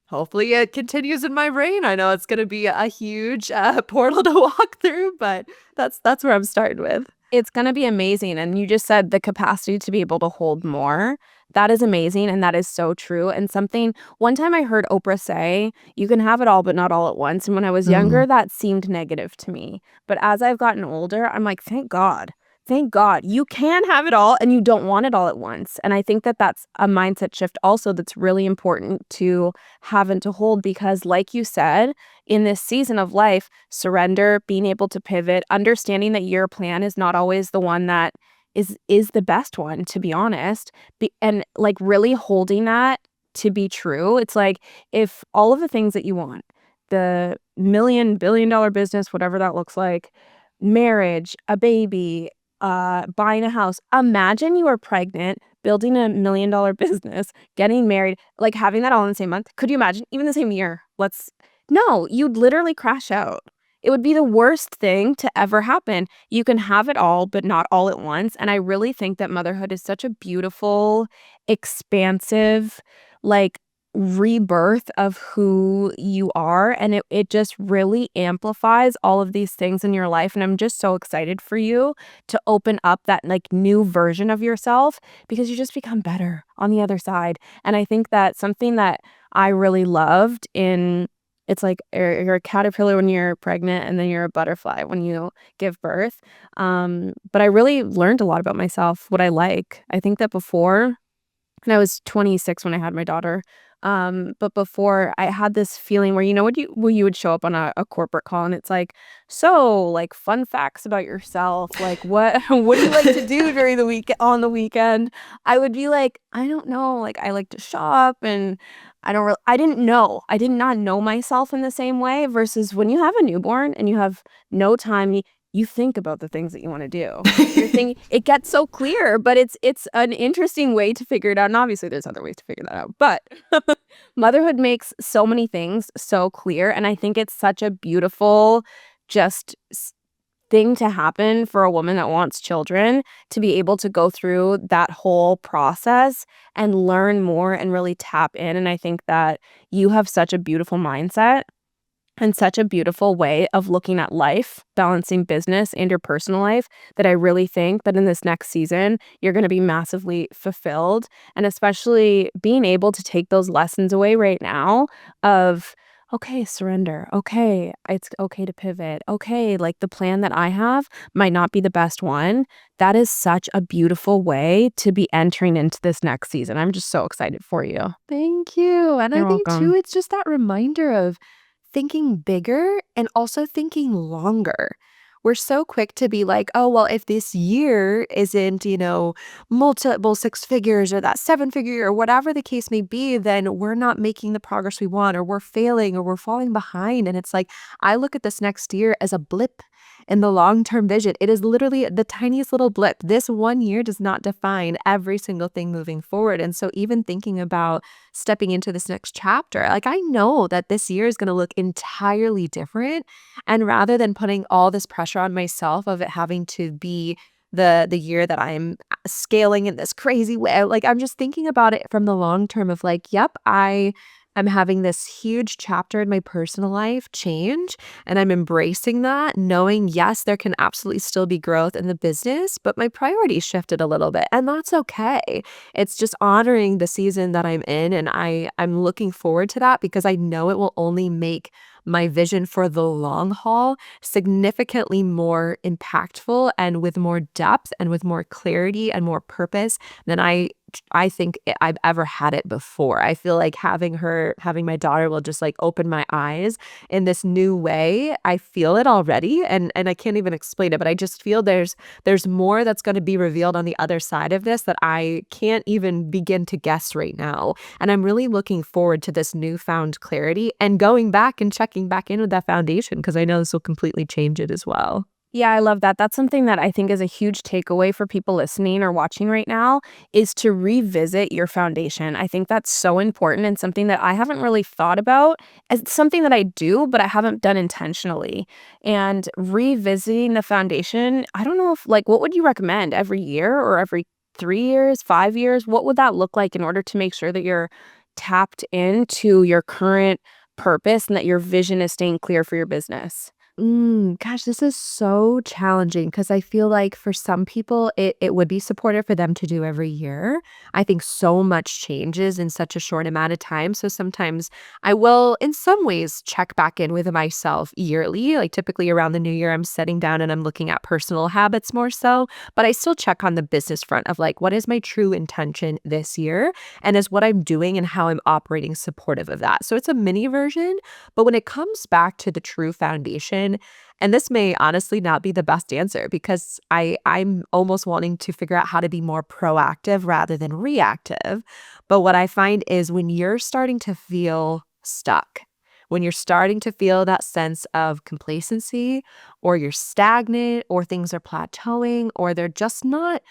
hopefully it continues in my brain. I know it's going to be a huge portal to walk through, but that's where I'm starting with. It's going to be amazing. And you just said the capacity to be able to hold more. That is amazing. And that is so true. And something, one time I heard Oprah say, you can have it all, but not all at once. And when I was younger, that seemed negative to me. But as I've gotten older, I'm like, thank God. Thank God. You can have it all and you don't want it all at once. And I think that that's a mindset shift also that's really important to have and to hold because, like you said, in this season of life, surrender, being able to pivot, understanding that your plan is not always the one that is the best one, to be honest, and like really holding that to be true. It's like if all of the things that you want, the $1 billion business, whatever that looks like, marriage, a baby, buying a house. Imagine you are pregnant, building $1 million business, getting married, like having that all in the same month. Could you imagine? Even the same year. No, you'd literally crash out. It would be the worst thing to ever happen. You can have it all, but not all at once. And I really think that motherhood is such a beautiful, expansive, like rebirth of who you are. And it just really amplifies all of these things in your life. And I'm just so excited for you to open up that like new version of yourself because you just become better on the other side. And I think that something that I really loved in it's like you're a caterpillar when you're pregnant and then you're a butterfly when you give birth. But I really learned a lot about myself, what I like. I think that before, and I was 26 when I had my daughter. But before I had this feeling where, when you would show up on a corporate call and it's like, so like fun facts about yourself, like what do you like to do during the week on the weekend? I would be like, I don't know, like I like to shop and I did not know myself in the same way versus when you have a newborn and you have no time, you think about the things that you want to do. You're thinking it gets so clear, but it's an interesting way to figure it out. And obviously there's other ways to figure that out. But motherhood makes so many things so clear. And I think it's such a beautiful just thing to happen for a woman that wants children to be able to go through that whole process and learn more and really tap in. And I think that you have such a beautiful mindset and such a beautiful way of looking at life, balancing business and your personal life, that I really think that in this next season, you're going to be massively fulfilled. And especially being able to take those lessons away right now of, okay, surrender. Okay, it's okay to pivot. Okay, like the plan that I have might not be the best one. That is such a beautiful way to be entering into this next season. I'm just so excited for you. Thank you. And You're I think too, welcome. it's just that reminder of thinking bigger and also thinking longer. We're so quick to be like, oh, well, if this year isn't, multiple six figures or that seven figure or whatever the case may be, then we're not making the progress we want or we're failing or we're falling behind. And it's like, I look at this next year as a blip in the long-term vision. It is literally the tiniest little blip. This one year does not define every single thing moving forward. And so even thinking about stepping into this next chapter, like I know that this year is going to look entirely different. And rather than putting all this pressure on myself of it having to be the year that I'm scaling in this crazy way, like I'm just thinking about it from the long term of like, yep, I I'm having this huge chapter in my personal life change, and I'm embracing that, knowing, yes, there can absolutely still be growth in the business, but my priorities shifted a little bit, and that's okay. It's just honoring the season that I'm in, and I'm looking forward to that because I know it will only make my vision for the long haul significantly more impactful and with more depth and with more clarity and more purpose than I think I've ever had it before. I feel like having my daughter will just, like, open my eyes in this new way. I feel it already, and I can't even explain it, but I just feel there's more that's gonna be revealed on the other side of this that I can't even begin to guess right now, and I'm really looking forward to this newfound clarity and going back and checking back in with that foundation because I know this will completely change it as well. Yeah, I love that. That's something that I think is a huge takeaway for people listening or watching right now is to revisit your foundation. I think that's so important and something that I haven't really thought about as something that I do, but I haven't done intentionally. And revisiting the foundation, I don't know if like what would you recommend every year or every 3 years, 5 years? What would that look like in order to make sure that you're tapped into your current purpose and that your vision is staying clear for your business? Gosh, this is so challenging because I feel like for some people, it would be supportive for them to do every year. I think so much changes in such a short amount of time. So sometimes I will, in some ways, check back in with myself yearly. Like typically around the new year, I'm sitting down and I'm looking at personal habits more so, but I still check on the business front of like, what is my true intention this year? And is what I'm doing and how I'm operating supportive of that? So it's a mini version. But when it comes back to the true foundation, and this may honestly not be the best answer because I'm almost wanting to figure out how to be more proactive rather than reactive. But what I find is when you're starting to feel stuck, when you're starting to feel that sense of complacency or you're stagnant or things are plateauing or they're just not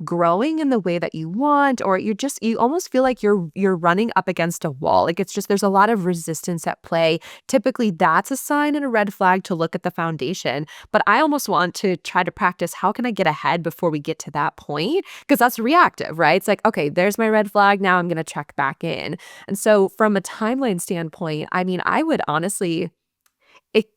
growing in the way that you want, or you almost feel like you're running up against a wall. Like it's just there's a lot of resistance at play. Typically that's a sign and a red flag to look at the foundation. But I almost want to try to practice how can I get ahead before we get to that point? Because that's reactive, right? It's like, okay, there's my red flag. Now I'm gonna check back in. And so from a timeline standpoint, I mean, I would honestly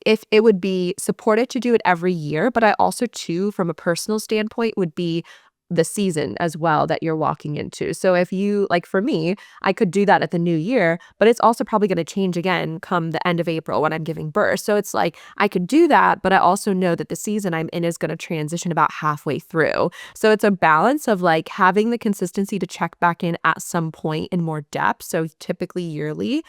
if it would be supported to do it every year, but I also too, from a personal standpoint, would be the season as well that you're walking into. So if you like for me, I could do that at the new year, but it's also probably going to change again come the end of April when I'm giving birth. So it's like I could do that, but I also know that the season I'm in is going to transition about halfway through. So it's a balance of like having the consistency to check back in at some point in more depth, so typically yearly,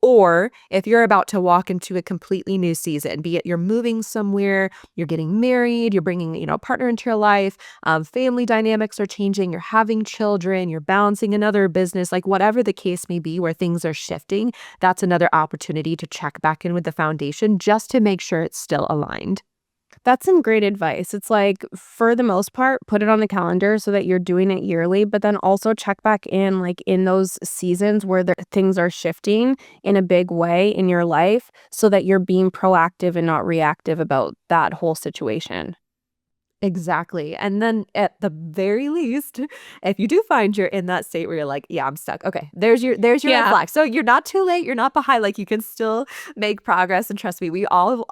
or if you're about to walk into a completely new season, be it you're moving somewhere, you're getting married, you're bringing, a partner into your life, family dynamics are changing, you're having children, you're balancing another business, like whatever the case may be where things are shifting, that's another opportunity to check back in with the foundation just to make sure it's still aligned. That's some great advice. It's like, for the most part, put it on the calendar so that you're doing it yearly, but then also check back in, like, in those seasons where things are shifting in a big way in your life so that you're being proactive and not reactive about that whole situation. Exactly. And then at the very least, if you do find you're in that state where you're like, yeah, I'm stuck. Okay. There's your red Yeah. flag. So you're not too late, you're not behind. Like you can still make progress. And trust me, we all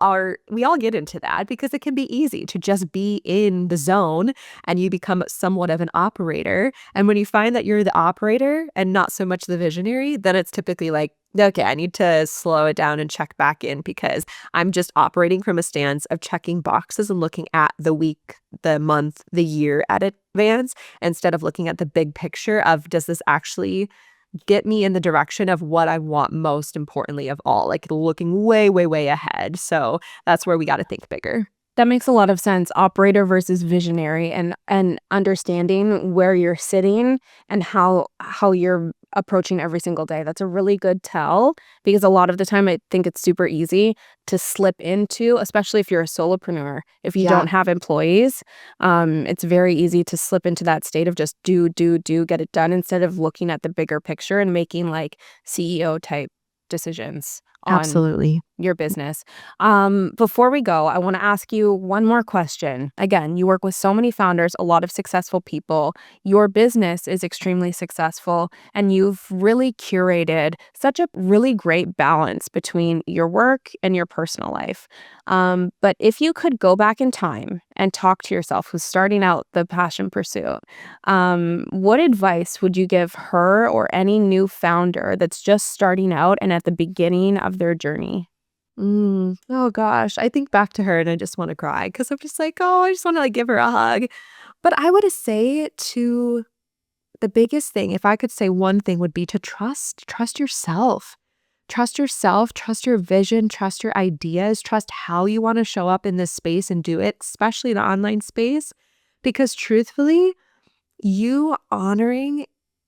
get into that because it can be easy to just be in the zone and you become somewhat of an operator. And when you find that you're the operator and not so much the visionary, then it's typically like, okay, I need to slow it down and check back in because I'm just operating from a stance of checking boxes and looking at the week, the month, the year at advance instead of looking at the big picture of does this actually get me in the direction of what I want most importantly of all, like looking way, way, way ahead. So that's where we got to think bigger. That makes a lot of sense, operator versus visionary and understanding where you're sitting and how you're approaching every single day. That's a really good tell because a lot of the time I think it's super easy to slip into, especially if you're a solopreneur, if you Yeah. don't have employees, it's very easy to slip into that state of just do, get it done instead of looking at the bigger picture and making like CEO type decisions on Absolutely. your business. Before we go, I want to ask you one more question. Again, you work with so many founders, a lot of successful people. Your business is extremely successful, and you've really curated such a really great balance between your work and your personal life. But if you could go back in time and talk to yourself who's starting out the passion pursuit, what advice would you give her or any new founder that's just starting out and at the beginning of their journey? Oh gosh, I think back to her and I just want to cry because I'm just like, oh, I just want to like give her a hug. But I would say to the biggest thing, if I could say one thing, would be to trust yourself. Trust yourself, trust your vision, trust your ideas, trust how you want to show up in this space and do it, especially the online space. Because truthfully, you honoring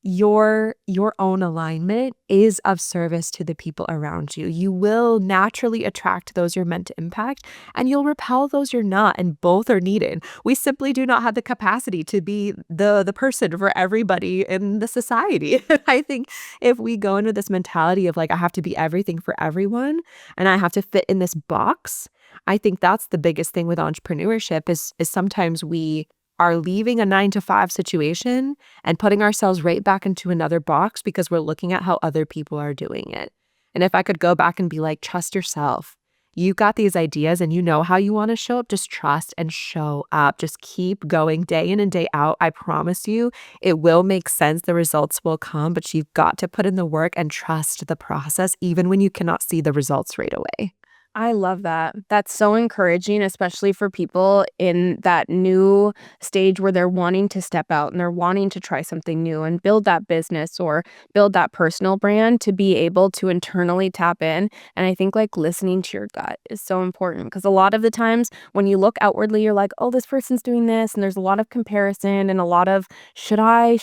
your own alignment is of service to the people around you. You will naturally attract those you're meant to impact, and you'll repel those you're not, and both are needed. We simply do not have the capacity to be the person for everybody in the society. I think if we go into this mentality of like I have to be everything for everyone and I have to fit in this box, I think that's the biggest thing with entrepreneurship is sometimes we are leaving a 9 to 5 situation and putting ourselves right back into another box because we're looking at how other people are doing it. And if I could go back and be like, trust yourself. You got these ideas and you know how you want to show up. Just trust and show up. Just keep going day in and day out. I promise you, it will make sense. The results will come, but you've got to put in the work and trust the process, even when you cannot see the results right away. I love that. That's so encouraging, especially for people in that new stage where they're wanting to step out and they're wanting to try something new and build that business or build that personal brand to be able to internally tap in. And I think like listening to your gut is so important because a lot of the times when you look outwardly, you're like, oh, this person's doing this. And there's a lot of comparison and a lot of should I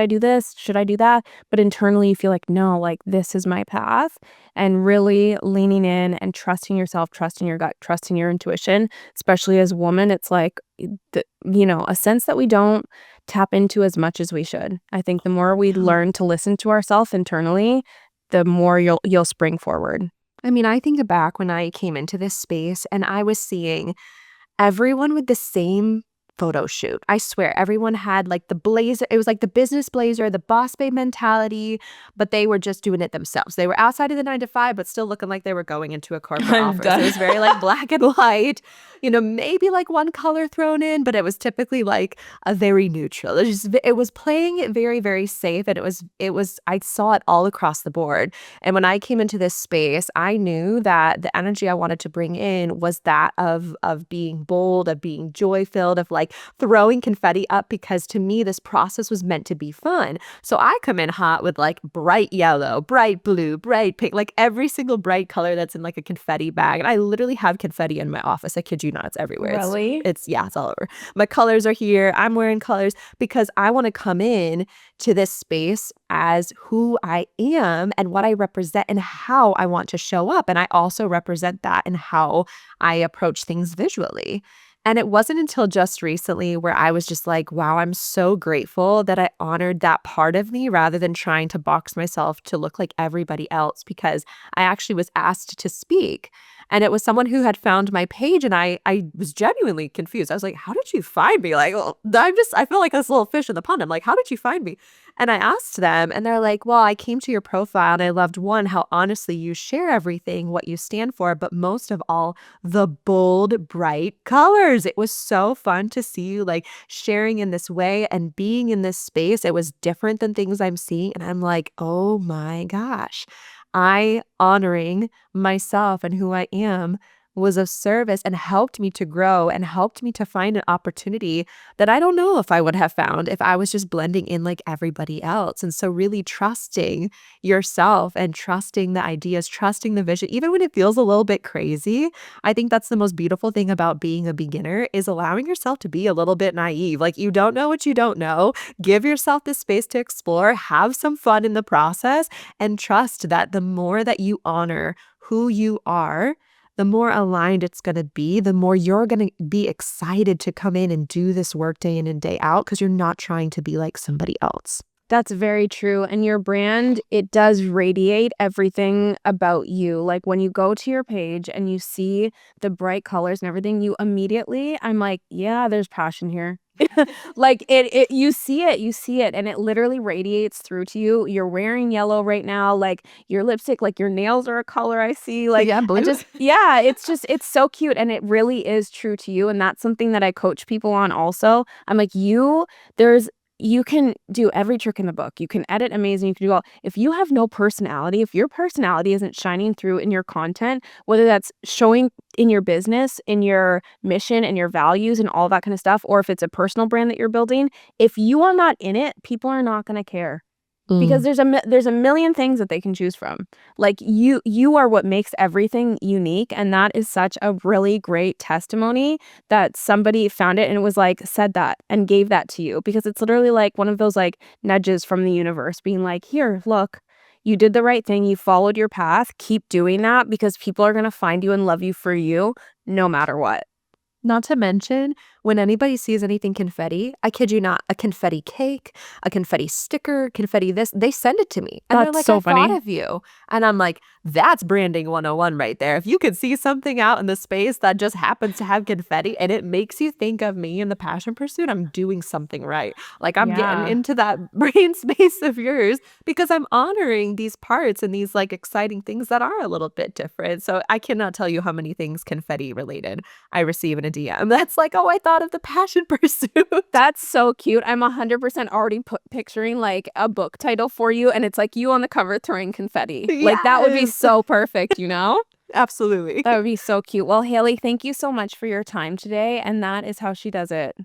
do this? Should I do that? But internally, you feel like, no, like this is my path and really leaning in and trusting yourself, trusting your gut, trusting your intuition, especially as a woman. It's like, a sense that we don't tap into as much as we should. I think the more we Yeah. learn to listen to ourselves internally, the more you'll spring forward. I mean, I think back when I came into this space and I was seeing everyone with the same photo shoot. I swear, everyone had like the blazer. It was like the business blazer, the boss babe mentality, but they were just doing it themselves. They were outside of the 9 to 5, but still looking like they were going into a corporate I'm office. It done. was very like black and white, maybe like one color thrown in, but it was typically like a very neutral. It was playing it very, very safe. And I saw it all across the board. And when I came into this space, I knew that the energy I wanted to bring in was that of being bold, of being joy filled, of like throwing confetti up because to me this process was meant to be fun. So I come in hot with like bright yellow, bright blue, bright pink, like every single bright color that's in like a confetti bag. And I literally have confetti in my office. I kid you not, it's everywhere. Really? It's all over. My colors are here. I'm wearing colors because I want to come in to this space as who I am and what I represent and how I want to show up. And I also represent that in how I approach things visually. And it wasn't until just recently where I was just like, wow, I'm so grateful that I honored that part of me rather than trying to box myself to look like everybody else because I actually was asked to speak. And it was someone who had found my page and I was genuinely confused. I was like, how did you find me? Like, well, I feel like this little fish in the pond. I'm like, how did you find me? And I asked them and they're like, well, I came to your profile and I loved one, how honestly you share everything, what you stand for, but most of all, the bold, bright colors. It was so fun to see you like sharing in this way and being in this space. It was different than things I'm seeing. And I'm like, oh my gosh, I honoring myself and who I am was of service and helped me to grow and helped me to find an opportunity that I don't know if I would have found if I was just blending in like everybody else. And so really trusting yourself and trusting the ideas, trusting the vision, even when it feels a little bit crazy. I think that's the most beautiful thing about being a beginner is allowing yourself to be a little bit naive. Like you don't know what you don't know. Give yourself the space to explore, have some fun in the process, and trust that the more that you honor who you are, the more aligned it's going to be, the more you're going to be excited to come in and do this work day in and day out because you're not trying to be like somebody else. That's very true. And your brand, it does radiate everything about you. Like when you go to your page and you see the bright colors and everything, I'm like, yeah, there's passion here. Like you see it, and it literally radiates through to you. You're wearing yellow right now, like your lipstick, like your nails are a color I see. Like Yeah, I blue. just, yeah, it's so cute, and it really is true to you. And that's something that I coach people on also. I'm like, there's you can do every trick in the book. You can edit amazing. You can do all. If you have no personality, if your personality isn't shining through in your content, whether that's showing in your business, in your mission and your values and all that kind of stuff, or if it's a personal brand that you're building, if you are not in it, people are not going to care. Because Mm. there's a million things that they can choose from. Like, you are what makes everything unique, and that is such a really great testimony that somebody found it and it was like, said that and gave that to you, because it's literally like one of those, like, nudges from the universe being like, "Here, look, you did the right thing, you followed your path, keep doing that because people are gonna find you and love you for you no matter what." Not to mention, when anybody sees anything confetti, I kid you not, a confetti cake, a confetti sticker, confetti this, they send it to me. And they're That's like, I so thought funny. of you. And I'm like, that's branding 101 right there. If you could see something out in the space that just happens to have confetti and it makes you think of me in the passion pursuit, I'm doing something right. Like I'm getting Yeah. into that brain space of yours because I'm honoring these parts and these like exciting things that are a little bit different. So I cannot tell you how many things confetti related I receive in a DM. That's like, "Oh, I thought of the passion pursuit." That's so cute. I'm 100% already picturing, like, a book title for you, and it's, like, you on the cover throwing confetti. Like, that would be Yes. so perfect, you know? Absolutely. That would be so cute. Well, Haley, thank you so much for your time today, and that is how she does it.